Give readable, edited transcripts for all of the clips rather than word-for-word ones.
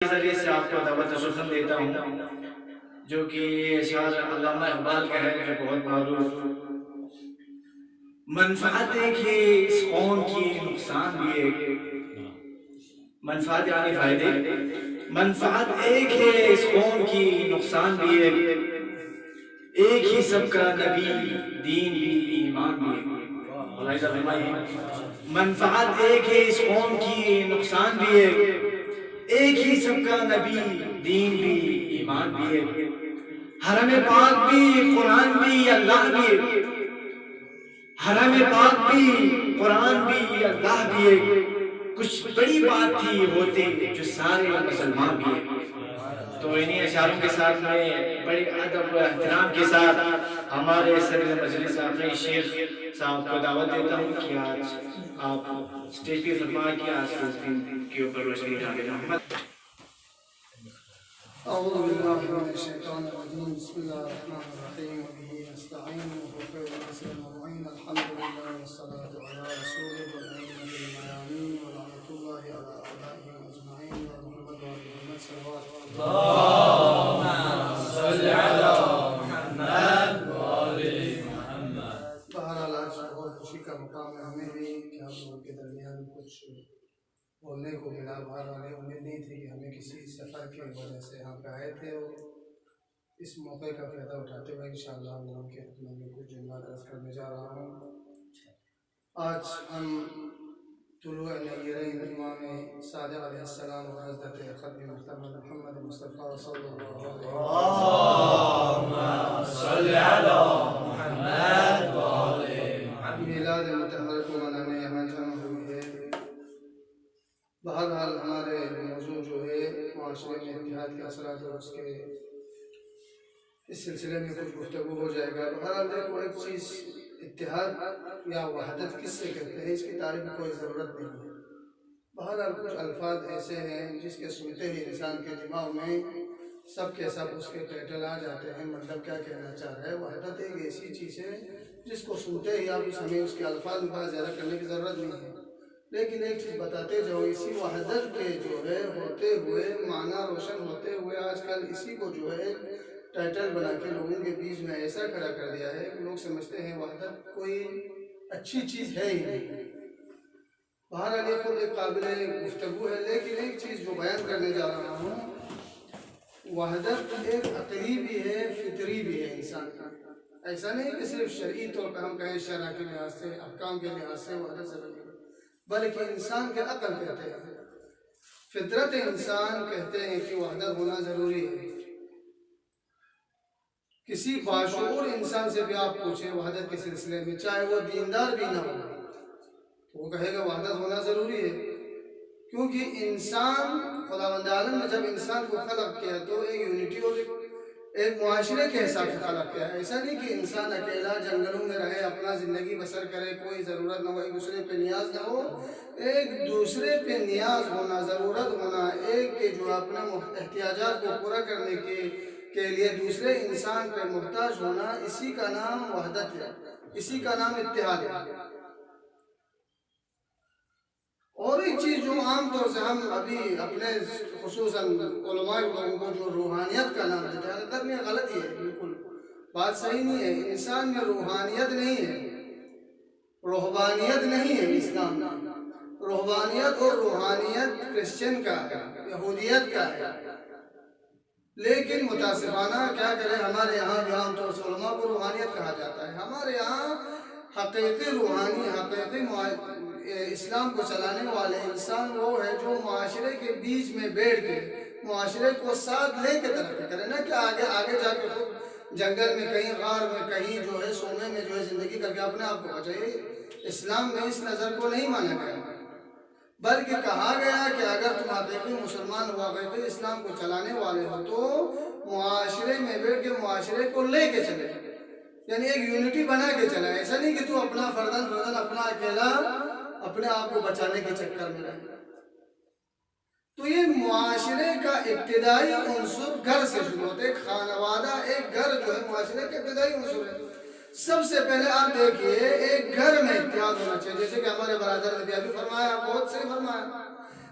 ذریعے سے آپ کو دعوت سخن دیتا ہوں جو کہ اشعار علامہ اقبال کا ہے جو بہت معروف منفعت ایک ہے اس قوم کی نقصان بھی ایک منفعت یعنی فائدے منفعت ایک ہے اس قوم کی نقصان بھی ایک ہی سب کا نبی دین بھی ایمان بھی ملاحظہ فرمائیے منفعت ایک ہے اس قوم کی نقصان بھی ایک ہی سب کا نبی دین بھی ایمان بھی ہے حرم پاک بھی قرآن بھی اللہ بھی حرم پاک بھی قرآن بھی اللہ بھی ہے کچھ بڑی بات تھی ہوتے جو سارے مسلمان بھی ہیں تو انہی اشعاروں کے ساتھ میں بڑے ادب و احترام کے ساتھ ہمارے صدر مجلس آخری شیخ صاحب کو دعوت دیتا ہوں کہ آج آپ اسٹیج پہ فرما کہ آج کے دن کے اوپر روشنی ڈالیں محمد اعوذ باللہ من الشیطان الرجیم بسم اللہ الرحمن الرحیم وبه نستعین وهو خیر الناصر المعین الحمد للہ والصلاة علی رسول والائمة المیامین ولعنۃ اللہ علی اعدائهم اجمعین ومحمد وآل محمد صلوات اللهم صل علی محمد وآل محمد. بہرحال آج بہت خوشی کا مقام ہے ہمیں بھی کہ آپ لوگوں کے درمیان کچھ بولنے کو ملا. بہرحال امید نہیں تھی کہ ہمیں کسی سفر کی وجہ سے یہاں پہ آئے تھے اور اس موقع کا فائدہ اٹھاتے ہوئے انشاءاللہ ہم لوگوں کی خدمت میں کچھ جملات عرض کرنے جا رہا ہوں. آج ہم طلوع نیرین امام صادق علیہ السلام و حضرت ختم محتمل محمد مصطفیٰ صلی اللہ علیہ وسلم اللهم صل علی محمد وآل محمد. میلاد مطہر کو منانے یہاں جمع ہوئی ہے. بہرحال ہمارے موضوع جو ہے معاشرے میں اتحاد کے اثرات اور اس کے اس سلسلے میں کچھ گفتگو ہو جائے گا. بہرحال دیکھو ایک چیز اتحاد یا وحدت کس سے کہتے ہیں اس کی تعریف میں کوئی ضرورت نہیں ہے. بہرحال کچھ الفاظ ایسے ہیں جس کے سنتے ہی انسان کے دماغ میں سب کے سب اس کے ٹائٹل آ جاتے ہیں. مطلب کیا کہنا چاہ رہا ہے. وحدت ایک ایسی چیز ہے جس کو سنتے ہی آپ ہمیں اس کے الفاظ میں بہت زیادہ کرنے کی ضرورت نہیں ہے. لیکن ایک چیز بتاتے جاؤ اسی وحدت کے جو ہے ہوتے ہوئے معنی روشن ہوتے ہوئے آج کل اسی کو جو ہے ٹائٹل بنا کے لوگوں کے بیچ میں ایسا کھڑا کر دیا ہے کہ لوگ سمجھتے ہیں وحدت کوئی اچھی چیز ہے ہی نہیں. بہرحال یہ خود ایک قابل گفتگو ہے. لیکن ایک چیز جو بیان کرنے جا رہا ہوں وحدت ایک عقلی بھی ہے فطری بھی ہے انسان کا. ایسا نہیں کہ صرف شرعی طور پر ہم کہیں شرع کے لحاظ سے احکام کے لحاظ سے وحدت ضروری ہے بلکہ انسان کے عقل کہتے ہیں فطرت انسان کہتے ہیں کہ وحدت ہونا ضروری ہے. کسی باشعور انسان سے بھی آپ پوچھیں وحدت کے سلسلے میں چاہے وہ دیندار بھی نہ ہو تو وہ کہے گا وحدت ہونا ضروری ہے. کیونکہ انسان خداوند عالم نے جب انسان کو خلق کیا تو ایک یونٹی اور ایک معاشرے کے حساب سے خلق کیا. ایسا نہیں کہ انسان اکیلا جنگلوں میں رہے اپنا زندگی بسر کرے کوئی ضرورت نہ ہو ایک دوسرے پہ نیاز نہ ہو. ایک دوسرے پہ نیاز ہونا ضرورت ہونا ایک کے جو اپنے احتیاجات کو پورا کرنے کے لیے دوسرے انسان پہ محتاج ہونا اسی کا نام وحدت ہے. اسی کا نام اتحاد ہے. اور ایک چیز جو عام طور سے ہم ابھی اپنے خصوصاً علماء لوگوں کو جو روحانیت کا نام دیتے ہیں حقیقت میں غلط ہی ہے. بالکل بات صحیح نہیں ہے. انسان میں روحانیت نہیں ہے روحانیت نہیں ہے. اسلام روحانیت اور روحانیت کرسچن کا ہے یہودیت کا ہے. لیکن متاسفانہ کیا کریں ہمارے یہاں بھی عام طور سے علماء کو روحانیت کہا جاتا ہے. ہمارے یہاں حقیقی روحانی حقیقی اسلام کو چلانے والے انسان وہ ہے جو معاشرے کے بیچ میں بیٹھ کے معاشرے کو ساتھ لے کے ترقی کرے نا کہ آگے جا کے خود جنگل میں کہیں غار میں کہیں جو ہے سونے میں جو ہے زندگی کر کے اپنے آپ کو بچائے. اسلام میں اس نظر کو نہیں مانا گیا بلکہ کہا گیا کہ اگر تم حقیقی مسلمان ہو حقیقی اسلام کو چلانے والے ہو تو معاشرے میں بیٹھ کے معاشرے کو لے کے چلے. یعنی ایک یونٹی بنا کے چلا. ایسا نہیں کہ تو اپنا فردن اپنا اکیلا اپنے آپ کو بچانے کے چکر میں رہے. تو یہ معاشرے کا ابتدائی عنصر گھر سے شروع ہوتا ہے. خانوادہ ایک گھر جو ہے معاشرے کا ابتدائی عنصر ہے. سب سے پہلے آپ دیکھیے ایک گھر میں اتحاد ہونا چاہیے. جیسے کہ ہمارے برادر نے بھی ابھی فرمایا بہت صحیح فرمایا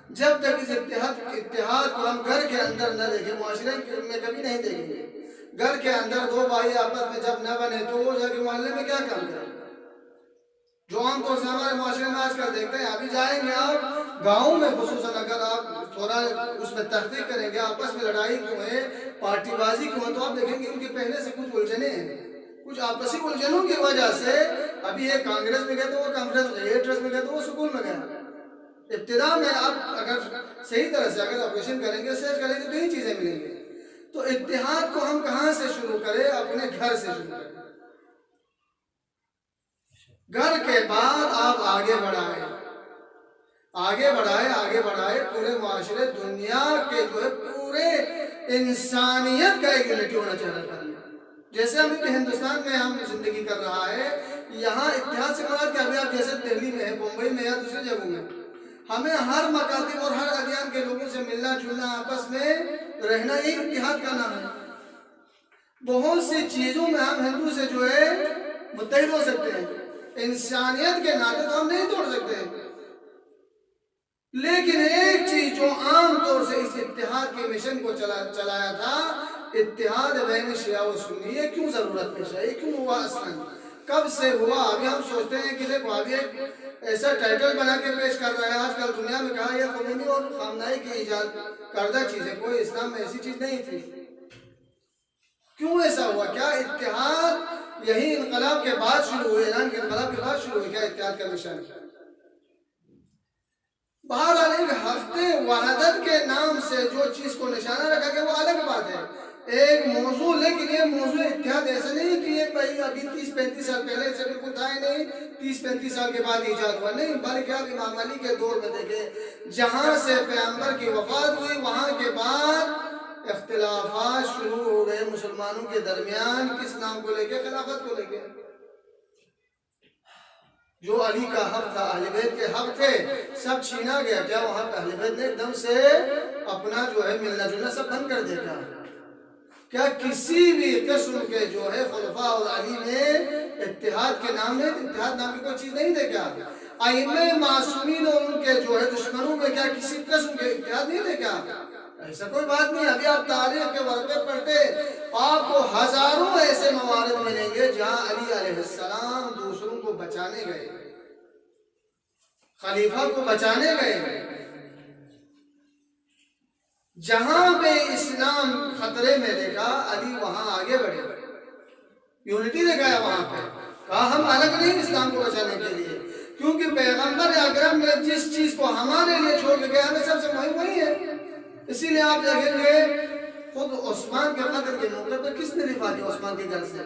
جب تک اس اتحاد کو ہم گھر کے اندر نہ دیکھیں، معاشرے میں کبھی نہیں دیکھیں گے۔ گھر کے اندر دو بھائی آپس میں جب نہ بنے تو وہ جا کے محلے میں کیا کام کریں گے؟ جو عام طور سے ہمارے معاشرے میں آج کل دیکھتے ہیں، ابھی جائیں گے آپ گاؤں میں، خصوصاً اگر آپ تھوڑا اس میں تحقیق کریں گے آپس میں لڑائی کیوں ہے، پارٹی بازی کیوں ہے، تو آپ دیکھیں گے ان کے پہلے سے کچھ الجھنیں ہیں، کچھ آپسی الجھنوں کی وجہ سے ابھی یہ کانگریس میں گئے تو وہ کانفرنس میں گئے، ٹرسٹ میں گئے تو وہ سکول میں گئے۔ ابتدا میں آپ اگر صحیح طرح سے اگر آپریشن کریں گے، سرچ کریں گے تو یہی چیزیں ملیں گی۔ تو اتحاد کو ہم کہاں سے شروع کریں؟ اپنے گھر سے شروع کریں۔ گھر کے بعد آپ آگے بڑھائے پورے معاشرے، دنیا کے جو ہے پورے انسانیت کا ایک یونٹی ہونا چاہیے۔ جیسے ہم ہندوستان میں ہم زندگی کر رہا ہے، یہاں اتحاد سے مراد کہ ابھی آپ جیسے دہلی میں ہے، بمبئی میں یا دوسری جگہوں میں، ہمیں ہر مکاتب اور ہر ادیان کے لوگوں سے ملنا جلنا، آپس میں رہنا، یہ اتحاد کا نام ہے۔ بہت سی چیزوں میں ہم ہندو سے جو ہے متحد ہو سکتے ہیں، انسانیت کے ناطے تو ہم نہیں توڑ سکتے، لیکن ایک چیز جو عام طور سے اس اتحاد کے مشن کو چلایا تھا، اتحاد بین شیعہ و سنی، یہ کیوں ضرورت پیش ہے، یہ کیوں ہوا اصلاً، کب سے ہوا؟ ابھی ہم سوچتے ہیں کہ دیکھو ابھی ایک ایسا ٹائٹل بنا کے پیش کر رہا ہے آج کل دنیا میں، کہا یہ خمینی اور خامنائی کی ایجاد کردہ چیز ہے، کوئی اسلام میں ایسی چیز نہیں تھی۔ کیوں ایسا ہوا؟ کیا اتحاد یہی انقلاب کے بعد شروع ہوئے، ایران کے انقلاب کے بعد شروع ہوئی کیا اتحاد کا مشن؟ بہرحال ایک ہفتے وحدت کے نام سے جو چیز کو نشانہ رکھا گیا وہ الگ بات ہے، ایک موضوع، لیکن یہ موضوع اتحاد ایسا نہیں کہ یہ بھائی ابھی 30-35 سال پہلے سے بالکل تھا ہی نہیں، 30-35 سال کے بعد ایجاد ہوا، نہیں، بلکہ آپ امام علی کے دور میں دیکھیں، جہاں سے پیغمبر کی وفات ہوئی وہاں کے بعد اختلافات شروع ہو گئے مسلمانوں کے درمیان، کس نام کو لے کے؟ خلافت کو لے کے۔ جو علی کا حق تھا، اہل بیت کے حق تھے، سب چھینا گیا۔ کیا وہاں پہ اہل بیت نے ایک دم سے اپنا جو ہے ملنا جلنا سب بند کر دیا؟ کیا کسی بھی قسم کے جو ہے خلفاء اور علی نے اتحاد کے نام میں، اتحاد نام کی کوئی چیز نہیں دے؟ کیا ائمہ معصومین اور ان کے جو ہے دشمنوں میں کیا کسی قسم کے اتحاد نہیں دے؟ کیا ایسا کوئی بات نہیں؟ ابھی آپ تاریخ کے ورقے پڑھتے آپ کو ہزاروں ایسے موارد ملیں گے جہاں علی علیہ السلام دوسروں کو بچانے گئے، خلیفہ کو بچانے گئے، جہاں پہ اسلام خطرے میں دیکھا علی وہاں آگے بڑھے، یونٹی دکھایا وہاں پہ، کہا ہم الگ نہیں اسلام کو بچانے کے لیے، کیونکہ پیغمبر اکرم نے جس چیز کو ہمارے لیے چھوڑ کے گیا ہمیں سب سے مہم وہی ہے۔ اسی لیے آپ دیکھیں گے خود عثمان کے قتل کے موقع پہ کس نے دفاع کیا عثمان کے گھر سے؟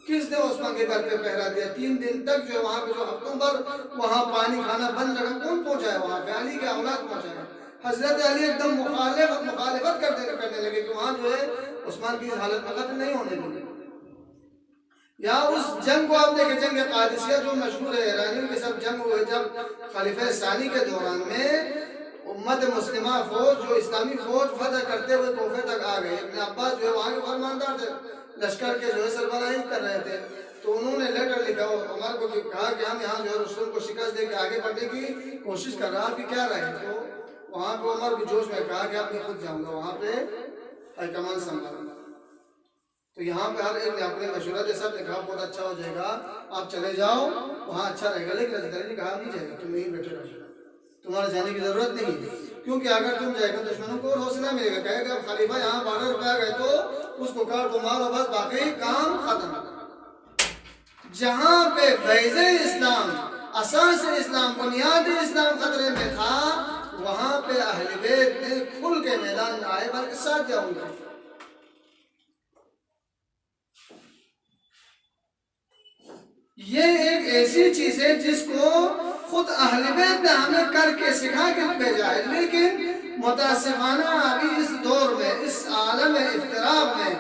کس نے عثمان کے گھر پہ پہرا دیا؟ 3 دن تک جو وہاں پہ جو ہفتوں بھر وہاں پانی کھانا بند رکھا، کون پہنچایا وہاں پہ؟ علی کے اولاد پہنچایا۔ حضرت علی ایک دم مخالفت کرنے لگے کہ وہاں جو ہے عثمان کی حالت میں قتل نہیں ہونے دیں۔ یا اس جنگ کو آپ دیکھیں، جنگ قادسیہ جو مشہور ہے، ایرانیوں کے سب جنگ ہوئے جب خلیفہ ثانی کے دوران میں امت مسلمہ فوج جو اسلامی فوج فتح کرتے ہوئے کوفے تک آ گئے، ابن عباس جو ہے وہاں کے فرماندار تھے، لشکر کے جو ہے سربراہی کر رہے تھے، تو انہوں نے لیٹر لکھا عمر کو کہا کہ ہم یہاں جو ہے رسول کو شکست دے کے آگے بڑھنے کی کوشش کر رہا، آپ کی کیا رائے ہے؟ تو وہاں پہ عمر بھی جوش میں کہا کہ اب میں خود جاؤں گا وہاں پہ ہائی کمان سنبھالوں گا۔ تو یہاں پہ ہر ایک نے اپنے مشورہ دے، سب نے کہا بہت اچھا ہو جائے گا، آپ چلے جاؤ وہاں اچھا رہے گا، لیکن حضرت علی نے کہا نہیں جائے گا، تم یہیں بیٹھے رہو، تمہارے جانے کی ضرورت نہیں ہے، کیونکہ اگر تم جائے گا دشمنوں کو اور حوصلہ ملے گا، کہے گا خلیفہ یہاں بارڈر پہ آ گئے تو اس کو کاٹ دو مارو بس، باقی کام ختم۔ جہاں پہ بیض اسلام، اساس اسلام، بنیاد اسلام خطرے میں تھا، وہاں پہ اہل بیت نے کھل کے میدان میں آئے، بلکہ ساتھ جاؤں گا۔ یہ ایک ایسی چیز ہے جس کو خود اہل بیت نے ہمیں کر کے سکھا کے بھیجا ہے، لیکن متاسفانہ ابھی اس دور میں، اس عالم افتراق میں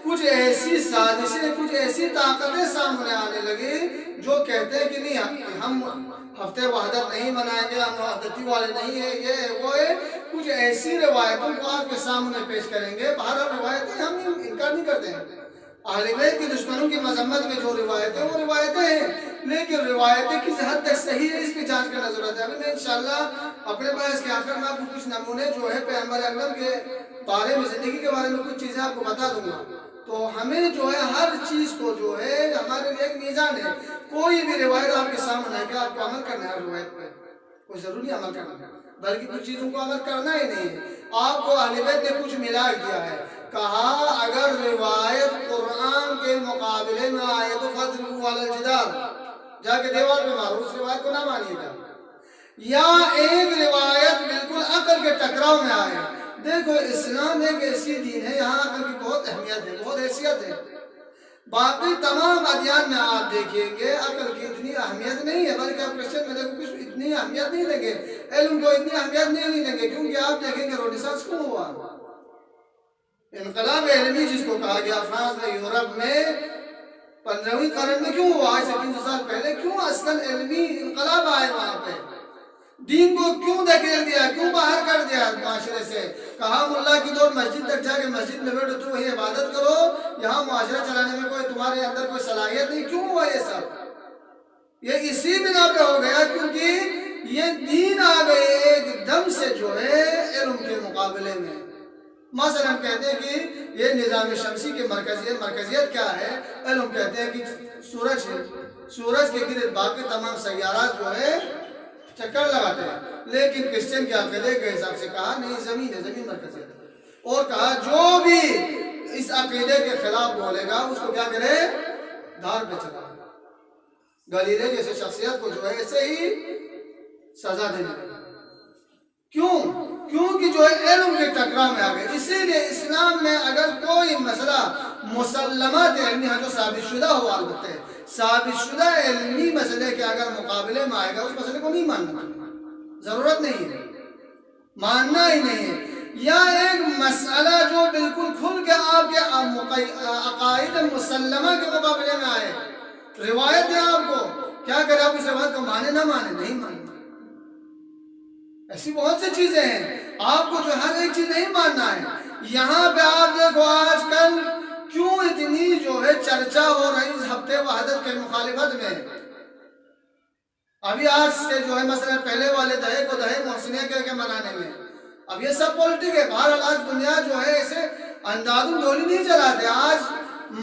کچھ ایسی سازشیں، کچھ ایسی طاقتیں سامنے آنے لگی جو کہتے ہیں کہ نہیں ہم ہفتے وحدت نہیں منائیں گے، ہم وحدتی والے نہیں ہیں، یہ وہ ہے، کچھ ایسی روایتوں کو آپ کے سامنے پیش کریں گے۔ بہرحال روایتیں ہم انکار نہیں کرتے ہیں، اہل بیت کے دشمنوں کی مذمت میں جو روایتیں وہ روایتیں ہیں، لیکن روایتیں کس حد تک صحیح ہے اس کی جانچ کرنا ضرورت ہے۔ ابھی میں انشاءاللہ اپنے بحث کے آخر میں آپ کو کچھ نمونے جو ہے پیغمبر اکرم کے بارے میں، زندگی کے بارے میں کچھ چیزیں آپ کو بتا دوں گا۔ تو ہمیں جو ہے ہر چیز کو جو ہے ہمارے لیے ایک میزان ہے، کوئی بھی روایت آپ کے سامنے ہے کہ آپ کو عمل کرنا ہے ہر روایت پہ، کوئی ضروری عمل کرنا ہے، بلکہ کچھ چیزوں کو عمل کرنا ہی نہیں ہے۔ آپ کو اہل بیت نے کچھ ملا دیا ہے، کہا اگر روایت قرآن کے مقابلے میں آئے تو فضربوا علی الجدار، جا کے دیوار پہ مارو، اس روایت کو نہ مانیے گا۔ یا ایک روایت بالکل عقل کے ٹکراؤ میں آئے۔ دیکھو اسلام ایک ایسی دین ہے یہاں عقل کی بہت اہمیت ہے، بہت حیثیت ہے۔ باقی تمام ادیان میں آپ دیکھیں گے عقل کی اتنی اہمیت نہیں ہے، بلکہ آپ کرسچن میں دیکھو کچھ اتنی اہمیت نہیں دیں گے، علم کو اتنی اہمیت نہیں دیں گے، کیونکہ آپ دیکھیں گے رونیسانس کیوں ہوا؟ انقلاب علمی جس کو کہا گیا فرانس میں، یورپ میں 15ویں قرن میں کیوں ہوا؟ آج سے 300 سال پہلے کیوں اصلاً علمی انقلاب آئے وہاں پہ؟ دین کو کیوں دھکیل دیا، کیوں باہر کر دیا معاشرے سے؟ کہا ملا کی دور مسجد تک جا کے مسجد میں بیٹھو تو وہی عبادت کرو، یہاں معاشرہ چلانے میں کوئی تمہارے اندر کوئی صلاحیت نہیں۔ کیوں ہوا یہ سب؟ یہ اسی بنا پہ ہو گیا کیونکہ یہ دین آ گئے ایک دم سے جو ہے علم کے مقابلے میں۔ مثلا کہتے ہیں کہ یہ نظام شمسی کی مرکزیت کیا ہے؟ علم کہتے ہیں کہ سورج ہے، سورج کے گرد باقی تمام سیارات جو ہے چکر لگاتے ہیں، لیکن کرسچن کے عقیدے کے حساب سے کہا نہیں، زمین ہے، زمین مرکزیت ہے، اور کہا جو بھی اس عقیدے کے خلاف بولے گا اس کو کیا کرے؟ دھار پہ چلا۔ گلیلے جیسے شخصیت کو جو ہے ایسے ہی سزا دینے لگا۔ کیوں؟ کیونکہ جو ہے علم کے ٹکراؤ میں آ گئے۔ اسی لیے اسلام میں اگر کوئی مسئلہ مسلمات علمی ہے جو ثابت شدہ ہو، البتہ ثابت شدہ علمی مسئلے کے اگر مقابلے میں آئے گا اس مسئلے کو نہیں ماننا، ضرورت نہیں ہے، ماننا ہی نہیں ہے۔ یا ایک مسئلہ جو بالکل کھل کے آپ کے عقائد مسلمہ کے مقابلے میں آئے، روایت ہے آپ کو، کیا کرے آپ اس روایت کو مانے نہ مانے؟ نہیں ماننا۔ ایسی بہت سی چیزیں ہیں، آپ کو جو ہر ایک چیز نہیں ماننا ہے۔ یہاں پہ آپ دیکھو آج کل کیوں اتنی جو ہے چرچا ہو رہی اس ہفتے وحدت کے مخالفت میں۔ ابھی آج سے جو ہے مثلا پہلے والے دہے کو دہے محسنیہ کے منانے میں، اب یہ سب پولیٹک ہے۔ بہرحال آج دنیا جو ہے ایسے انداز ڈولی نہیں چلاتے۔ آج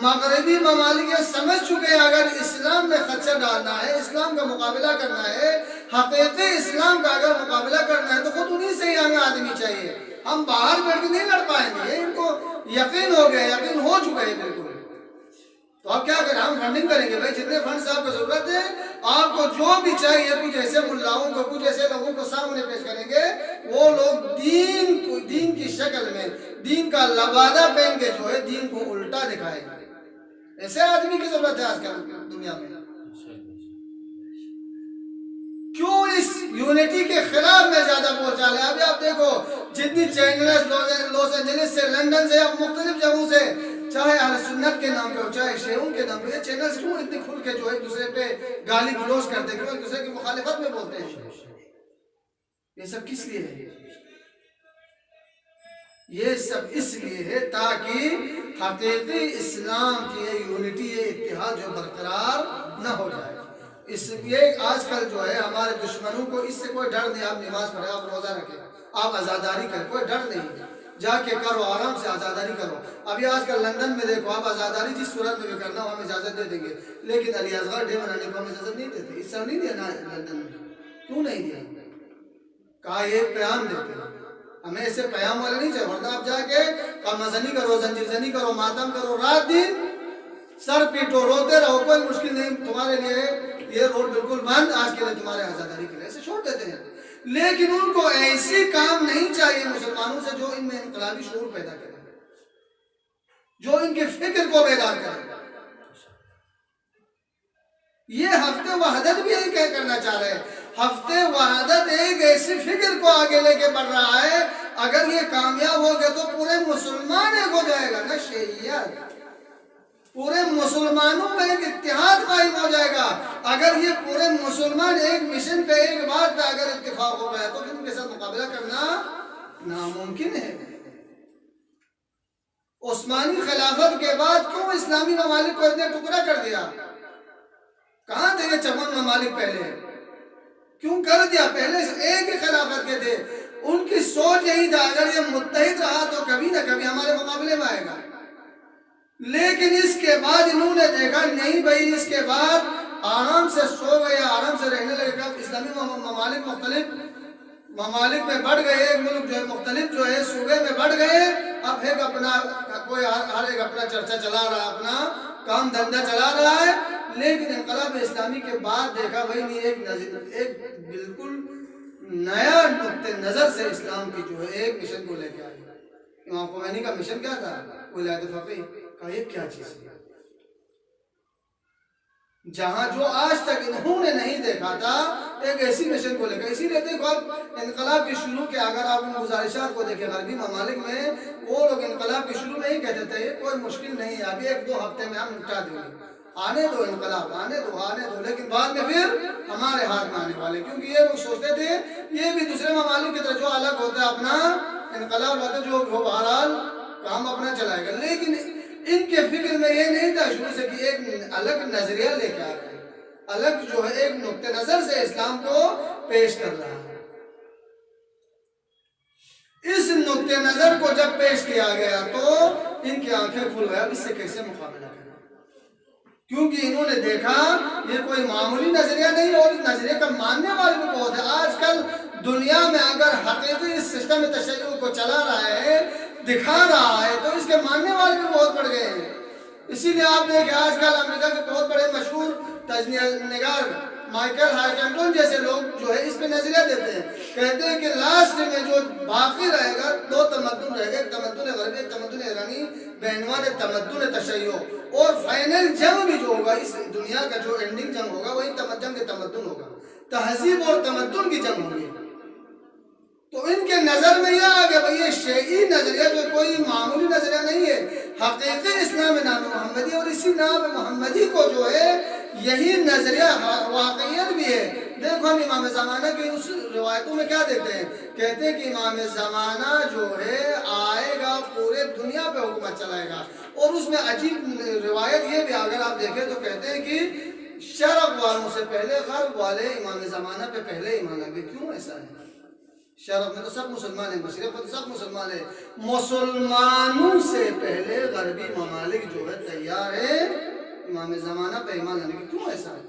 مغربی ممالک یہ سمجھ چکے ہیں اگر اسلام میں خدشہ ڈالنا ہے، اسلام کا مقابلہ کرنا ہے، حقیقی اسلام کا اگر مقابلہ کرنا ہے تو خود انہیں سے ہی ہمیں آدمی چاہیے، ہم باہر بیٹھ کے نہیں لڑ پائیں گے۔ ان کو یقین ہو گیا، یقین ہو چکا ہے بالکل۔ تو آپ کیا کریں؟ ہم فنڈنگ کریں گے، بھائی جتنے فنڈز آپ کو ضرورت ہے، آپ کو جو بھی چاہیے، کچھ ایسے ملاؤں کو، کچھ ایسے لوگوں کو سامنے پیش کریں گے، وہ لوگ دین کی شکل میں دین کا لبادہ پہن کے جو ہے دین کو الٹا دکھائیں گے۔ ایسے آدمی کی ضرورت ہے آج کل دنیا میں۔ کیوں اس یونٹی کے خلاف میں زیادہ بول چال ہے؟ ابھی آپ دیکھو جتنی چینلز لاس اینجلس سے، لندن سے، اب مختلف جگہوں سے، چاہے اہل سنت کے نام پہ ہو، چاہے شیعوں کے نام پہ، یہ چینلز کیوں اتنی کھل کے جو ہے دوسرے پہ گالی گلوچ کرتے ہیں، کیوں ایک دوسرے کی مخالفت میں بولتے ہیں؟ یہ سب کس لیے ہے؟ یہ سب اس لیے ہے تاکہ حقیقی اسلام کی یہ یونٹی، یہ اتحاد جو برقرار نہ ہو جائے۔ اس لیے آج کل جو ہے ہمارے دشمنوں کو اس سے کوئی ڈر نہیں۔ آپ نماز پڑھیں، آپ روزہ رکھیں، آپ عزاداری کریں، کوئی ڈر نہیں، جا کے کرو، آرام سے عزاداری کرو۔ ابھی آج کل لندن میں دیکھو، آپ عزاداری جس صورت میں بھی کرنا ہو ہم اجازت دے دیں گے، لیکن علی اصغر ڈے منانے کو ہم اجازت نہیں دیتے۔ اس طرح نہیں دیا نا لندن میں، کیوں نہیں دیا؟ کہا یہ پیام دیتے ہیں، ہمیں ایسے پیام والے نہیں چاہیے، ورنہ آپ جا کے قمع زنی کرو، زنجیر زنی کرو، ماتم کرو، رات دن سر پیٹو، روتے رہو، کوئی مشکل نہیں تمہارے لیے، یہ روڈ بالکل بند، آج کے لیے تمہارے آزاداری کے لیے، ایسے چھوڑ دیتے ہیں۔ لیکن ان کو ایسی کام نہیں چاہیے مسلمانوں سے جو ان میں انقلابی شعور پیدا کرے، جو ان کی فکر کو بیدار کرے۔ یہ ہفتے وحدت بھی یہی کرنا چاہ رہے ہیں۔ ہفتے وحدت ایک ایسی فکر کو آگے لے کے بڑھ رہا ہے، اگر یہ کامیاب ہو گئے تو پورے مسلمان ایک ہو جائے گا، نہ شیعیت، پورے مسلمانوں میں ایک اتحاد قائم ہو جائے گا۔ اگر یہ پورے مسلمان ایک مشن پہ، ایک بات پہ اگر اتفاق ہو گیا تو ان کے ساتھ مقابلہ کرنا ناممکن ہے۔ اور عثمانی خلافت کے بعد کیوں اسلامی ممالک کو اتنے ٹکڑا کر دیا؟ کہاں تھے یہ 54 ممالک پہلے؟ کیوں کر دیا؟ پہلے ایک ہی خلافت کے تھے، ان کی سوچ یہی تھا اگر یہ متحد رہا تو کبھی نہ کبھی ہمارے مقابلے میں آئے گا۔ لیکن اس کے بعد انہوں نے دیکھا نہیں بھائی، اس کے بعد آرام سے سو گئے، آرام سے رہنے لگے گا۔ اسلامی ممالک مختلف ممالک میں بڑھ گئے، ایک ملک جو ہے مختلف جو ہے صوبے میں بڑھ گئے، اب ایک اپنا کوئی ہر ایک اپنا چرچا چلا رہا ہے، اپنا کام دھندا چلا رہا ہے۔ لیکن انقلاب اسلامی کے بعد دیکھا بھائی نہیں، ایک بالکل نیا نقطۂ نظر سے اسلام کی جو ہے ایک مشن کو لے کے آئی۔ امام خمینی کا مشن کیا تھا؟ ولایت فقیہ کا یہ کیا چیز ہے؟ جہاں جو آج تک انہوں نے نہیں دیکھا تھا، ایک ایسی مشن کو لے کر۔ اسی لیے دیکھو اب انقلاب کی شروع کے اگر آپ ان گزارشات کو دیکھیں غربی ممالک میں، وہ لوگ انقلاب کی شروع میں ہی کہتے تھے یہ کوئی مشکل نہیں ہے، ابھی 1-2 ہفتے میں ہم نپٹا دیں گے، آنے دو انقلاب، آنے دو، لیکن بعد میں پھر ہمارے ہاتھ میں آنے والے، کیونکہ یہ لوگ سوچتے تھے یہ بھی دوسرے ممالک کی طرح جو الگ ہوتا ہے اپنا انقلاب لاتے جو بہرحال کام اپنا چلائے گا۔ لیکن ان کے فکر میں یہ نہیں تھا شروع سے کہ ایک الگ نظریہ لے کے آ گئے، الگ جو ہے ایک نقطۂ نظر سے اسلام کو پیش کر رہا ہے۔ اس نقطۂ نظر کو جب پیش کیا گیا تو ان کی آنکھیں کھل گیا، اب اس سے کیسے مقابلہ کریں، کیونکہ انہوں نے دیکھا یہ کوئی معمولی نظریہ نہیں، اور اس نظریے کا ماننے والے بھی بہت ہے۔ آج کل دنیا میں اگر حقیقی اس سسٹم تشیع کو چلا رہا ہے، دکھا رہا ہے، تو اس کے ماننے والے بھی بہت بڑھ گئے ہیں۔ اسی لیے آپ دیکھیں آج کل امریکہ کے بہت بڑے مشہور تجزیہ نگار مائیکل ہائکنٹون جیسے لوگ جو ہے اس پہ نظریہ دیتے ہیں، کہتے ہیں کہ لاسٹ میں جو باقی رہے گا 2 تمدن رہے گا، ایک تمدن غربی، ایک تمدن ایرانی، بعنوان تمدن تشیع، اور فائنل جنگ بھی جو ہوگا اس دنیا کا جو اینڈنگ جنگ ہوگا وہی جنگ تمدن ہوگا، تہذیب اور تمدن کی جنگ ہوگی۔ تو ان کے نظر میں یہ آ گیا بھئی یہ شیعی نظریہ جو کوئی معمولی نظریہ نہیں ہے، حقیقی اسلام نام محمدی، اور اسی نام محمدی کو جو ہے یہی نظریہ واقعیت بھی ہے۔ دیکھو ہم امام زمانہ کی اس روایتوں میں کیا دیتے ہیں، کہتے ہیں کہ امام زمانہ جو ہے آئے گا، پورے دنیا پہ حکومت چلائے گا، اور اس میں عجیب روایت یہ بھی اگر آپ دیکھیں تو کہتے ہیں کہ شرق والوں سے پہلے غرب والے امام زمانہ پہ پہلے ایمان لائیں گے۔ کیوں ایسا ہے؟ شرق میں تو سب مسلمان ہیں، مشرق میں تو سب مسلمان ہیں، مسلمانوں سے پہلے غربی ممالک جو ہے تیار ہے امام زمانہ پہ ایمان لانے کی۔ کیوں ایسا ہے؟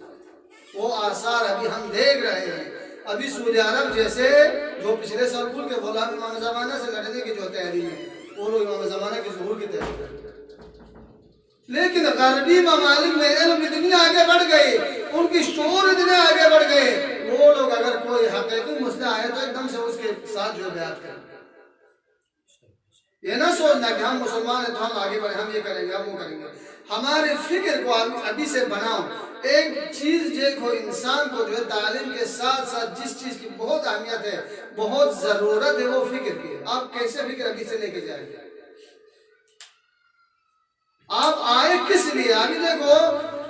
وہ آثار ابھی ہم دیکھ رہے ہیں، ابھی سعودی عرب جیسے جو پچھلے سال کھل کے بولا امام زمانہ سے لڑنے کی جو تحریک ہے، وہ لوگ امام زمانہ کی ظہور کی تحریک کرتے ہیں۔ لیکن غربی ممالک میں علم اتنی آگے بڑھ گئی، ان کی شعور اتنے آگے بڑھ گئے، وہ لوگ اگر کوئی حقیقی مسئلہ آئے تو ایک دم سے اس کے ساتھ جو بیعت کریں۔ یہ نہ سوچنا کہ ہم مسلمان ہیں تو ہم آگے بڑھیں، ہم یہ کریں گے، ہم وہ کریں گے۔ ہمارے فکر کو ابھی سے بناؤ۔ ایک چیز دیکھو، انسان کو جو ہے تعلیم کے ساتھ ساتھ جس چیز کی بہت اہمیت ہے، بہت ضرورت ہے، وہ فکر کی ہے۔ آپ کیسے فکر ابھی سے لے کے جائیں گے؟ آپ آئے کس لیے؟ ابھی دیکھو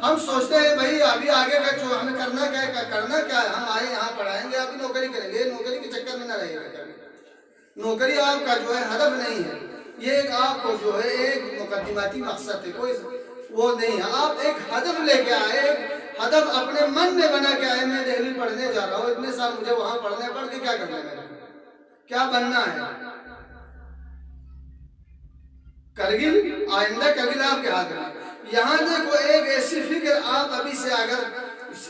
ہم سوچتے ہیں بھائی ابھی آگے کا جو ہمیں کرنا کیا ہے، ہم آئے یہاں پڑھائیں گے، ابھی نوکری کریں گے، نوکری کے چکر میں نہ رہے گا کبھی۔ نوکری آپ کا جو ہے ہدف نہیں ہے، یہ ایک آپ کو جو ہے ایک مقدماتی مقصد ہے، کوئی وہ نہیں ہے۔ آپ ایک ہدف لے کے آئے، ہدف اپنے من میں بنا کے آئے، میں دہلی پڑھنے جا رہا ہوں، اتنے سال مجھے وہاں پڑھنا ہے، پڑھ کے کیا کرنا ہے، کیا بننا ہے؟ کرگل، آئندہ کرگل آپ کے ہاتھ میں۔ یہاں دیکھو ایک ایسی فکر آپ ابھی سے اگر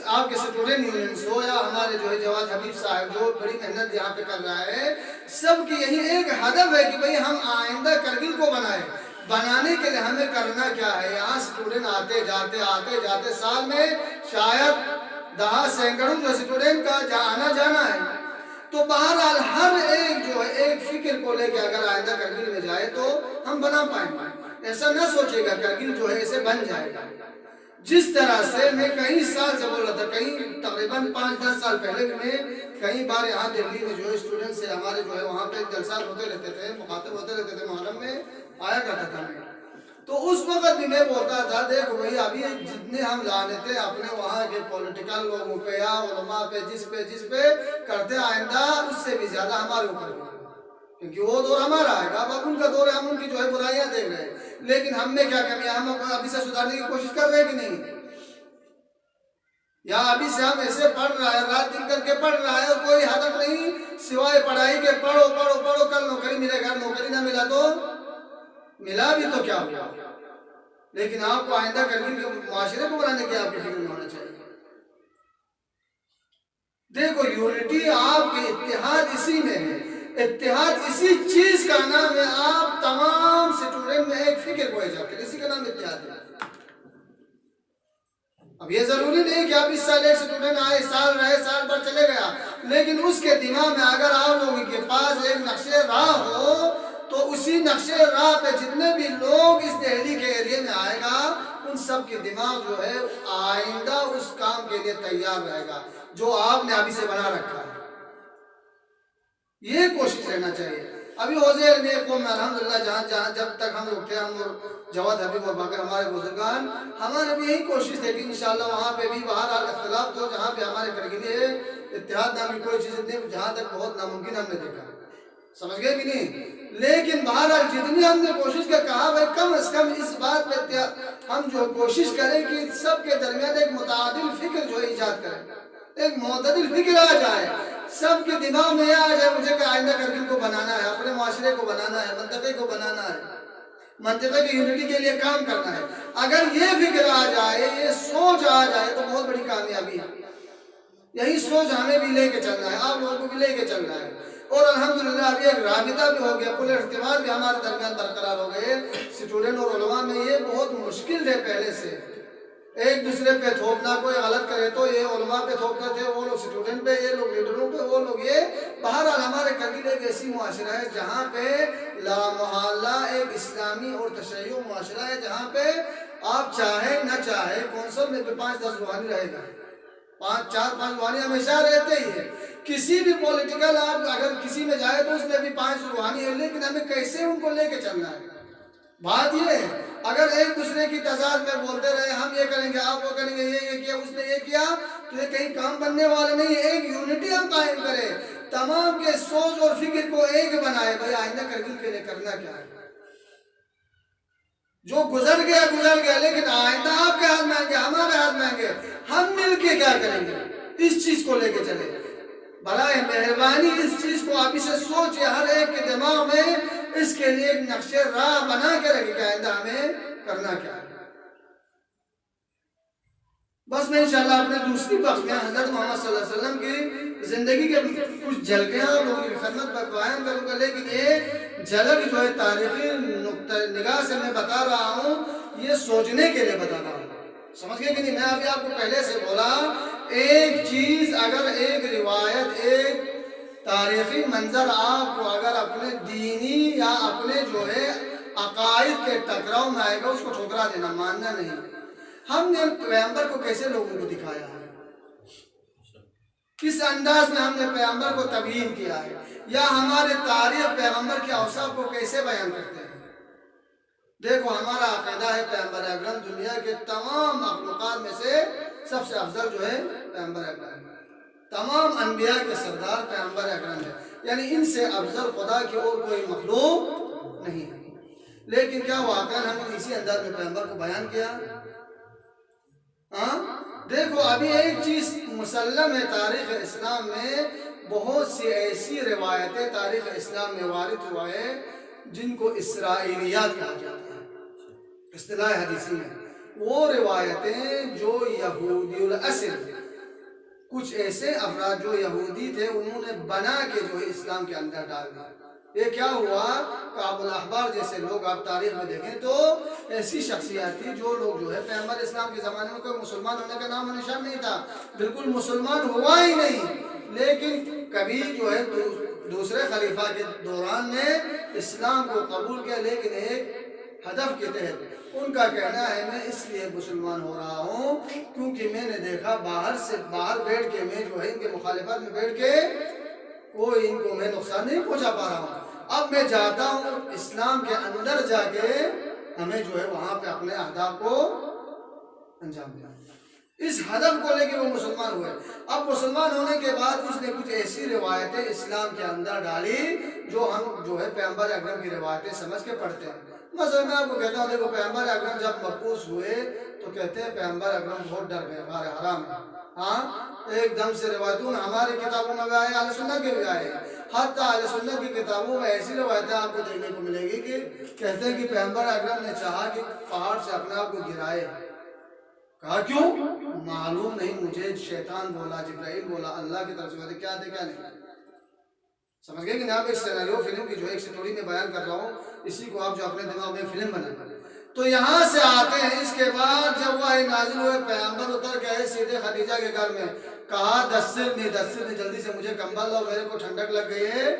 آپ کے اسٹوڈنٹ یونینز ہو یا ہمارے جو ہے جواد حبیب صاحب جو بڑی محنت یہاں پہ کر رہا ہے، سب کی یہی ایک ہدف ہے کہ بھئی ہم آئندہ کرگل کو بنائیں۔ بنانے کے لیے ہمیں کرنا کیا ہے؟ یہاں اسٹوڈنٹ آتے جاتے سال میں شاید 10 سینکڑوں جو اسٹوڈنٹ کا آنا جانا ہے، تو بہرحال ہر ایک جو ہے ایک فکر کو لے کے اگر آئندہ کرگل میں جائے تو ہم بنا پائیں گے۔ ایسا نہ سوچے گا کرگل جو ہے اسے بن جائے گا۔ جس طرح سے میں کئی سال سے بول رہا تھا، کئی تقریباً 5-10 سال پہلے بھی میں کئی بار یہاں دہلی میں جو ہے اسٹوڈنٹ سے ہمارے جو ہے وہاں پہ جلسات ہوتے رہتے تھے، مخاطب ہوتے رہتے تھے، محرم میں آیا کرتا تھا میں، تو اس وقت بھی میں بولتا تھا دیکھو بھائی ابھی جتنے ہم لانتے اپنے وہاں کے پولیٹیکل لوگوں پہ یا علماء پہ جس پہ کرتے، آئندہ اس سے بھی زیادہ ہمارے اوپر کیونکہ وہ دور ہمارا آئے گا، اب ان کا دور ہے، ہم ان کی جو ہے برائیاں دیکھ رہے ہیں، لیکن ہم میں کیا کمی ہے؟ ہم ابھی سے سدھارنے کی کوشش کر رہے ہیں کہ نہیں؟ یا ابھی سے ہم ایسے پڑھ رہا ہے، رات دن کر کے پڑھ رہا ہے اور کوئی ہدف نہیں سوائے پڑھائی کے، پڑھو پڑھو پڑھو، کل نوکری ملے گا، نوکری نہ ملا تو ملا بھی تو کیا ہوا؟ لیکن آپ کو آئندہ کرنے کے معاشرے کو بنانے کی آپ کی فکر میں ہونا چاہیے۔ دیکھو یونٹی آپ کے اتحاد اسی میں ہے، اتحاد اسی چیز کا نام ہے، آپ تمام اسٹوڈنٹ میں ایک فکر کو ایجاد کریں، اسی کا نام اتحاد ہے۔ اب یہ ضروری نہیں کہ آپ اس سال ایک اسٹوڈنٹ آئے، سال رہے، سال بھر چلے گیا، لیکن اس کے دماغ میں اگر آپ لوگوں کے پاس ایک نقشے راہ ہو تو اسی نقشے راہ پہ جتنے بھی لوگ اس دہلی کے ایریے میں آئے گا ان سب کے دماغ جو ہے آئندہ اس کام کے لیے تیار رہے گا جو آپ نے ابھی سے بنا رکھا ہے۔ یہ کوشش رہنا چاہیے۔ ابھی حوزے میں قوم میں الحمدللہ جہاں جب تک ہم لوگ تھے، ہم اور جواد حبیب اور باقی ہمارے بزرگان، ہمارے بھی یہی کوشش ہے کہ انشاءاللہ وہاں پہ بھی بہرحال اختلاف تو جہاں پہ ہمارے کرگلی ہے، اتحاد نامی کوئی چیز نہیں، جہاں تک بہت ناممکن ہم نے دیکھا، سمجھ گئے کہ نہیں؟ لیکن بہرحال جتنی ہم نے کوشش کا کہا بھائی کم از کم اس بات پہ ہم جو کوشش کریں کہ سب کے درمیان ایک متعادل فکر جو ہے ایجاد کریں، ایک معتدل فکر آ جائے، سب کے دماغ میں یہ آ جائے مجھے کہ آئندہ کرگل کو بنانا ہے، اپنے معاشرے کو بنانا ہے، منطقے کو بنانا ہے، منطقے کی یونٹی کے لیے کام کرنا ہے۔ اگر یہ فکر آ جائے، یہ سوچ آ جائے تو بہت بڑی کامیابی ہے۔ یہی سوچ ہمیں بھی لے کے چلنا ہے، آپ لوگوں کو بھی لے کے چلنا ہے، اور الحمدللہ ابھی ایک رابطہ بھی ہو گیا، کل ارتباط بھی ہمارے درمیان برقرار ہو گئے اسٹوڈنٹ اور علماء میں۔ یہ بہت مشکل ہے پہلے سے ایک دوسرے پہ تھوپنا، کوئی غلط کرے تو یہ علماء پہ تھوپتے تھے، وہ لوگ اسٹوڈنٹ پہ، یہ لوگ لیڈروں پہ، وہ لوگ یہ۔ بہرحال ہمارے کرگل ایک ایسی معاشرہ ہے جہاں پہ لا محالہ ایک اسلامی اور تشیع معاشرہ ہے، جہاں پہ آپ چاہے نہ چاہے کونسل میں 5-10 روحانی رہے گا، 4-5 روحانی ہمیشہ رہتے ہی ہے۔ کسی بھی پولیٹیکل آپ اگر کسی میں جائے تو اس میں بھی 5 روحانی ہے، لیکن ہمیں کیسے ان کو لے کے چلنا ہے؟ بات یہ ہے اگر ایک دوسرے کی تضاد میں بولتے رہے ہم یہ کریں گے، آپ وہ کریں گے، یہ کیا، اس نے یہ کیا، تو یہ کہیں کام بننے والا نہیں ہے۔ ایک یونٹی ہم قائم کریں، تمام کے سوچ اور فکر کو ایک بنائے، بھائی آئندہ کرگل کے لیے کرنا کیا ہے۔ جو گزر گیا، لیکن آئندہ آپ کے ہاتھ میں آئیں گے، ہمارے ہاتھ میں آئیں گے، ہم مل کے کیا کریں گے، اس چیز کو لے کے چلیں۔ برائے مہربانی اس چیز کو ابھی سے سوچے، ہر ایک کے دماغ میں اس کے لیے ایک نقشے راہ بنا کے رکھے کہ آئندہ ہمیں کرنا کیا ہے۔ بس میں انشاءاللہ اپنے دوسری بخش میں حضرت محمد صلی اللہ علیہ وسلم کی زندگی کے کچھ جھلکیاں لوگوں کی خدمت پر بیان کروں گا، لیکن یہ جھلک جو ہے تاریخی نقطہ نگاہ سے میں بتا رہا ہوں، یہ سوچنے کے لیے بتا رہا ہوں، سمجھ گئے کہ نہیں؟ میں ابھی آپ کو پہلے سے بولا، ایک چیز اگر ایک روایت، ایک تاریخی منظر آپ کو اگر اپنے دینی یا اپنے جو ہے عقائد کے ٹکراؤ میں آئے گا، اس کو ٹھکرا دینا، ماننا نہیں۔ ہم نے پیغمبر کو کیسے لوگوں کو دکھایا ہے، کس انداز میں ہم نے پیغمبر کو تبیین کیا ہے، یا ہمارے تاریخ پیغمبر کے اوصاف کو کیسے بیان کرتے ہیں۔ دیکھو ہمارا عقیدہ ہے پیغمبر اکرم دنیا کے تمام مخلوقات میں سے سب سے افضل جو ہے پیغمبر اکرم ہے، تمام انبیاء کے سردار پیغمبر اکرم ہے، یعنی ان سے افضل خدا کی اور کوئی مخلوق نہیں ہے۔ لیکن کیا واقعا ہم نے اسی انداز میں پیغمبر کو بیان کیا؟ دیکھو ابھی ایک چیز مسلم ہے، تاریخ اسلام میں بہت سی ایسی روایتیں تاریخ اسلام میں وارد ہوا ہے جن کو اسرائیلیات کہا جاتا ہے اصطلاح حدیثی میں۔ وہ روایتیں جو یہودی الاصل، کچھ ایسے افراد جو یہودی تھے انہوں نے بنا کے جو ہے اسلام کے اندر ڈال دیا۔ یہ کیا ہوا، کعب الاحبار جیسے لوگ آپ تاریخ میں دیکھیں تو ایسی شخصیات تھی جو لوگ جو ہے پیغمبر اسلام کے زمانے میں کوئی مسلمان ہونے کا نام و نشان نہیں تھا، بالکل مسلمان ہوا ہی نہیں، لیکن کبھی جو ہے دوسرے خلیفہ کے دوران میں اسلام کو قبول کیا، لیکن ایک ہدف کے تحت۔ ان کا کہنا ہے میں اس لیے مسلمان ہو رہا ہوں کیونکہ میں نے دیکھا باہر بیٹھ کے میں جو ہے ان کے مخالفت میں بیٹھ کے کوئی ان کو میں نقصان نہیں پہنچا پا رہا ہوں، اب میں چاہتا ہوں اسلام کے اندر جا کے ہمیں جو ہے وہاں پہ اپنے اہداف کو انجام دیا۔ اس ہدف کو لے کے وہ مسلمان ہوئے. اب مسلمان ہونے کے بعد اس نے کچھ ایسی روایتیں اسلام کے اندر ڈالی جو ہم جو ہے پیغمبر اکرم کی روایتیں سمجھ کے پڑھتے ہیں. مثلا میں آپ کو کہتا ہوں دیکھو پیغمبر اکرم جب مبعوث ہوئے تو کہتے ہیں پیغمبر اکرم بہت ڈر گئے غار حرا میں. ہاں ایک دم سے روایتوں ہماری کتابوں میں بھی آئے, اہل سنت کے بھی آئے, حتیٰ اہل سنت کی کتابوں میں ایسی روایتیں آپ کو دیکھنے کو ملے گی کہ کہتے ہیں کہ پیغمبر اکرم نے چاہا کہ پہاڑ سے اپنے آپ کو گرائے. کہا کیوں؟ معلوم نہیں مجھے, شیطان بولا, جبرائیل بولا, اللہ کی طرف سے باتیں کیا تھے کیا نہیں. سمجھ گئے کہ نہیں آپ؟ ایک سیناریو فلم کی جو ایک سٹوری میں بیان کر رہا ہوں, اسی کو آپ جو اپنے دماغ میں فلم بنا. تو یہاں سے آتے ہیں. اس کے بعد جب وحی نازل ہوئے پیغمبر اتر گئے سیدھے خدیجہ کے گھر میں. کہا دسترنی جلدی سے مجھے کمبل لاؤ, میرے کو ٹھنڈک لگ گئی ہے.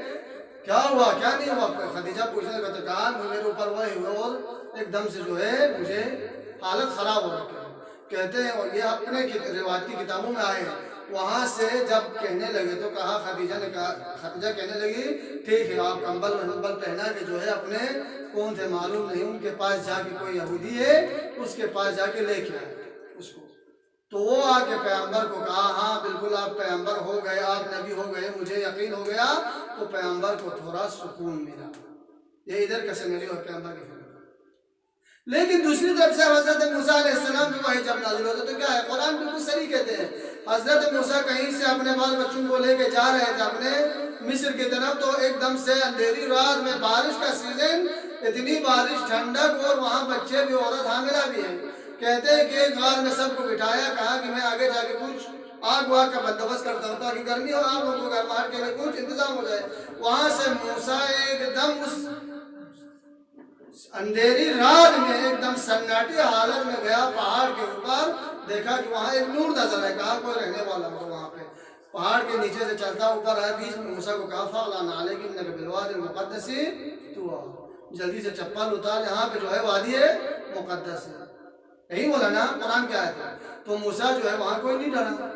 کیا ہوا کیا نہیں ہوا؟ خدیجہ پوچھنے لگا. کہا میرے اوپر وحی ہوا اور ایک دم سے جو ہے مجھے حالت خراب ہو رکھی ہے. کہتے ہیں اور یہ اپنے روایتی کتابوں میں آئے. وہاں سے جب کہنے لگے تو کہا خدیجہ کہنے لگی ٹھیک ہے آپ کمبل پہنا کے جو ہے اپنے کون تھے معلوم نہیں ان کے پاس جا کے, کوئی یہودی ہے اس کے پاس جا کے لے کے آئے اس کو. تو وہ آ کے پیغمبر کو کہا ہاں بالکل آپ پیغمبر ہو گئے, آپ نبی ہو گئے, مجھے یقین ہو گیا. تو پیغمبر کو تھوڑا سکون ملا. یہ ادھر کا سیناریو ہے پیغمبر کے. لیکن دوسری طرف سے حضرت موسیٰ علیہ السلام کی وحی جب نازل ہوتا تو کیا ہے؟ قرآن بالکل صحیح کہتے ہیں. حضرت موسیٰ کہیں سے اپنے بال بچوں کو لے کے جا رہے تھے اپنے مصر کی طرف, تو ایک دم سے اندھیری رات میں بارش کا سیزن, اتنی بارش, ٹھنڈک, اور وہاں بچے بھی, عورت حاملہ بھی ہیں. کہتے ہیں کہ ایک غار میں سب کو بٹھایا, کہا کہ میں آگے جا کے کچھ آگ واگ کا بندوبست کرتا ہوں تاکہ گرمی اور آپ لوگوں کو گرماہٹ کے لیے کچھ انتظام ہو جائے. وہاں سے موسیٰ ایک دم اس اندھیری رات میں ایک دم سناٹی حالت میں گیا پہاڑ کے اوپر. دیکھا کہ وہاں ایک نور نظر ہے. کہا کوئی رہنے والا ہو وہاں پہ. پہاڑ کے نیچے سے چلتا اوپر آیا, بیچ میں موسیٰ کو کہا فَعْلَنَ عَلَيْكِ إِنَّكَ بِالْوَادِ الْمُقَدَّسِ طُوًى, جلدی سے چپل اتار, یہاں پہ جو ہے وادی مقدس ہے. یہی بولا نا قرآن کیا ہے. تو موسیٰ جو ہے وہاں کوئی نہیں ڈرا,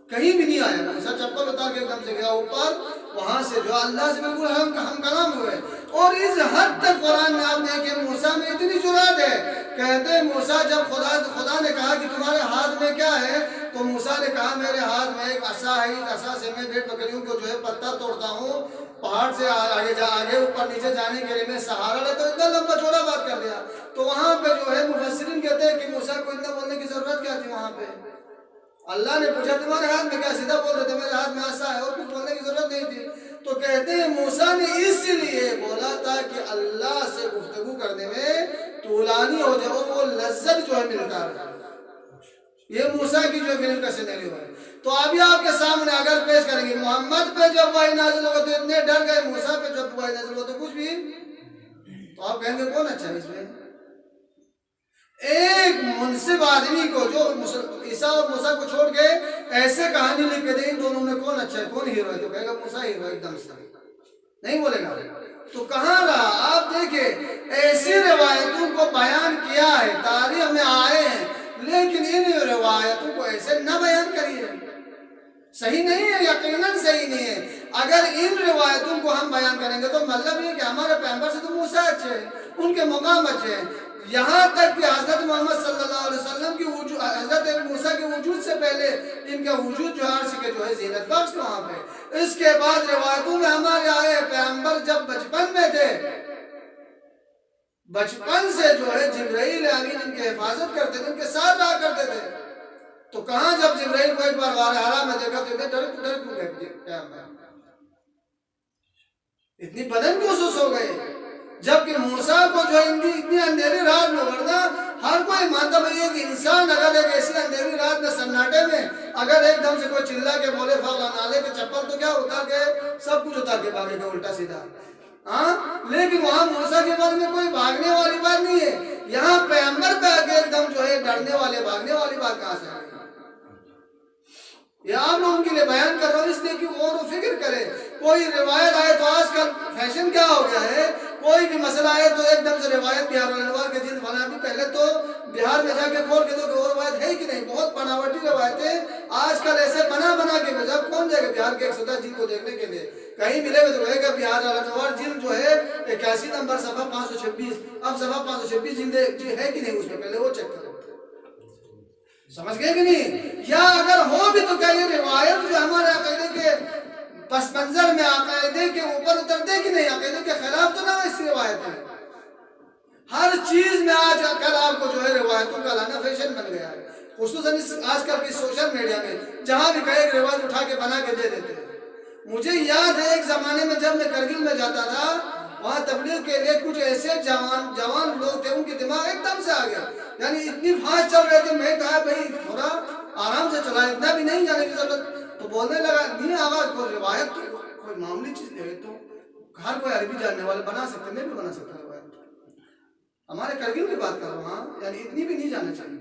کہیں بھی نہیں آیا. موسیٰ چپل اتار کے ایک دم سے گیا اوپر. وہاں سے جو اللہ سے بالکل ہم کلام ہوئے. اور اس حد تک قرآن میں آپ دیکھیں موسیٰ میں اتنی جرات ہے. کہتے ہیں موسیٰ جب خدا نے کہا کہ تمہارے ہاتھ میں کیا ہے, تو موسیٰ نے کہا میرے ہاتھ میں ایک عصا ہے, اس عصا سے میں بھیڑ بکریوں کو جو ہے پتہ توڑتا ہوں. پہاڑ سے آگے اوپر نیچے جانے کے لیے میں سہارا لیتا ہوں. اتنا لمبا چوڑا بات کر دیا. تو وہاں پہ جو ہے مفسرین کہتے ہیں کہ موسیٰ کو اتنا بولنے کی ضرورت کیا تھی. وہاں پہ اللہ نے پوچھا تمہارے ہاتھ میں کیا, سیدھا بول رہے تھے میرے ہاتھ میں عصا ہے, اور کچھ بولنے کی ضرورت نہیں تھی. تو کہتے ہیں موسیٰ نے اس لیے بولا تھا کہ اللہ سے گفتگو کرنے میں طولانی ہو جائے اور وہ لذت جو ہے ملتا ہے. یہ موسیٰ کی جو فلم کا سیناریو ہے. تو ابھی آپ کے سامنے اگر پیش کریں گے محمد پہ جب وحی نازل ہوگا تو اتنے ڈر گئے, موسیٰ پہ جب وحی نازل ہوگا تو کچھ بھی, تو آپ کہیں گے کون اچھا ہے اس میں؟ ایک منصف آدمی کو جو عیسیٰ اور موسیٰ کو چھوڑ کے ایسے کہانی لکھ کے دیں, ان دونوں میں کون اچھا ہے, کون ہیرو ہے؟ تو کہے گا موسیٰ ہیرو ایک دم سے, نہیں بولے گا. تو کہاں رہا؟ آپ دیکھیں ایسی روایتوں کو بیان کیا ہے, تاریخ میں آئے ہیں, لیکن ان روایتوں کو ایسے نہ بیان کریے. صحیح نہیں ہے, یقیناً صحیح نہیں ہے. اگر ان روایتوں کو ہم بیان کریں گے تو مطلب یہ کہ ہمارے پیغمبر سے تو موسیٰ اچھے ہیں, ان کے مقام اچھے ہیں. یہاں تک کہ حضرت محمد صلی اللہ علیہ وسلم کی وجود, حضرت موسیٰ کے وجود سے پہلے ان کا وجود جو عرش کے جو ہے زینت بخش تھا وہاں پہ. اس کے بعد روایتوں میں ہمارے آئے پیغمبر جب بچپن میں تھے, بچپن سے جو ہے جبرائیل امین ان کی حفاظت کرتے تھے, ان کے ساتھ رہا کرتے تھے. تو کہاں جب جبرائیل کو ایک بار غار حرا میں دیکھا تو ڈر کیوں گئے پیغمبر, اتنی بدن محسوس ہو گئے. جبکہ موسیٰ کو جو اتنی اندھیری رات میں, ورنہ ہر کوئی مانتا بھائی ایک انسان اگر ایک ایسی اندھیری رات میں سناٹے میں اگر ایک دم سے کوئی چلا کے بولے فلاں نالے کے چپل تو کیا اتار کے سب کچھ اتار کے بھاگے گا الٹا سیدھا. ہاں لیکن وہاں موسیٰ کے بارے میں کوئی بھاگنے والی بات نہیں ہے. یہاں پیغمبر پہ آگے ایک دم جو ہے ڈرنے والے بھاگنے والی بات کہاں سے آئی؟ یہ آپ لوگوں کے لیے بیان کر رہا ہوں اس لیے کہ غور و فکر کرے. کوئی روایت آئے تو آج کل فیشن کیا ہو گیا ہے, کوئی بھی مسئلہ آئے تو ایک دم سے روایت بہار الانوار کے جلد فلاں. پہلے تو بہار میں جا کے کھول کے دو کہ وہ روایت ہے کہ نہیں, بہت بناوٹی روایتیں آج کل ایسے بنا کے جب کون جائے گا بہار کے 110 جلد کو دیکھنے کے لیے, کہیں ملے گا تو کہے گا بہار الانوار جلد جو ہے 81 نمبر صفحہ 526. اب صفحہ 526 جلد ہے کہ نہیں اس میں, پہلے وہ چیک کرو. سمجھ گئے کہ نہیں؟ یا اگر ہو بھی تو کیا یہ روایت جو ہمارے عقیدے کے پس منظر میں عقیدے کے اوپر اترتے کہ نہیں، عقیدے کے خلاف تو نہ ہو اس روایت میں؟ ہر چیز میں آج کل آپ کو جو ہے روایتوں کا لانا فیشن بن گیا ہے، خصوصاً آج کل کی سوشل میڈیا میں جہاں بھی کہیں روایت اٹھا کے بنا کے دے دیتے ہیں۔ مجھے یاد ہے ایک زمانے میں جب میں کرگل میں جاتا تھا، وہاں تبلیغ کے لیے کچھ ایسے جوان لوگ تھے، ان کی دماغ ایک دم سے آ گیا، یعنی اتنی فاسٹ چل رہے تھے۔ میں کہا بھائی تھوڑا آرام سے چلا، اتنا بھی نہیں جانے کی ضرورت۔ تو بولنے لگا نہیں آغا کوئی روایت تو کوئی معمولی چیز نہیں ہے، تو ہر کوئی عربی جاننے والے بنا سکتے، میں بھی بنا سکتا ہوں روایت۔ ہمارے کرگل کی بات کر رہا ہوں، یعنی اتنی بھی نہیں جانا چاہیے۔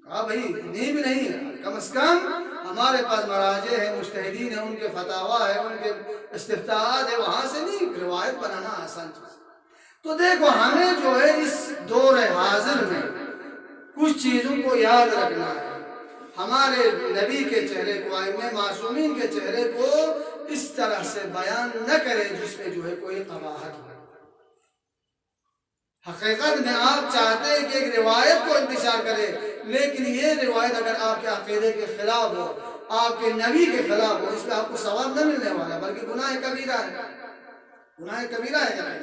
کہا بھائی اتنی بھی نہیں ہے، کم از کم ہمارے پاس مراجع ہیں، مجتہدین ہیں، ان کے فتاویٰ ہیں، ان کے استفتاحات ہیں، وہاں سے نہیں روایت بنانا آسان چیز۔ تو دیکھو ہمیں جو ہے اس دور حاضر میں کچھ چیزوں کو یاد رکھنا ہے۔ ہمارے نبی کے چہرے کو، ائمہ معصومین کے چہرے کو اس طرح سے بیان نہ کریں جس میں جو ہے کوئی قباحت ہو۔ حقیقت میں آپ چاہتے ہیں کہ ایک روایت کو انتشار کرے، لیکن یہ روایت اگر آپ کے عقیدے کے خلاف ہو، آپ کے نبی کے خلاف ہو، اس میں آپ کو ثواب نہ ملنے والا بلکہ گناہ کبیرہ ہے، گناہ کبیرہ ہے۔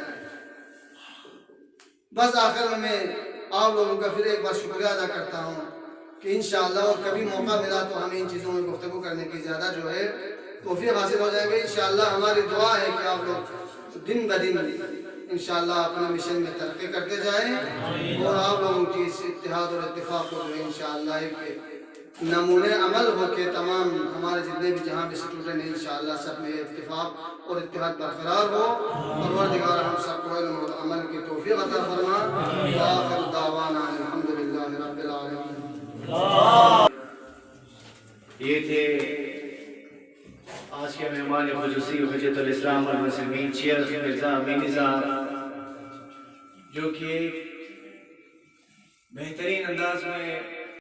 بس آخر میں آپ لوگوں کا پھر ایک بار شکریہ ادا کرتا ہوں کہ انشاءاللہ اور کبھی موقع ملا تو ہمیں ان چیزوں میں گفتگو کرنے کی زیادہ جو ہے توفیق حاصل ہو جائے گی۔ انشاءاللہ ہماری دعا ہے کہ آپ لوگ دن بدن انشاءاللہ اپنے مشن میں ترقی کرتے جائیں، اور آپ لوگوں کی اس اتحاد اور اتفاق کو جو ہے انشاءاللہ ایک نمونے عمل ہو کے تمام ہمارے جتنے بھی جہاں بھی اسٹوڈنٹ ہیں انشاءاللہ سب میں اتفاق اور اتحاد برقرار ہو۔ پروردگار ہم سب کو علم اور عمل کی توفیق عطا فرما۔ وآخر دعوانا الحمدللہ رب العالمین۔ یہ تھے آج کے مہمان خصوصی حجت الاسلام والمسلمین شیخ مرزا امینی صاحب، جو کہ بہترین انداز میں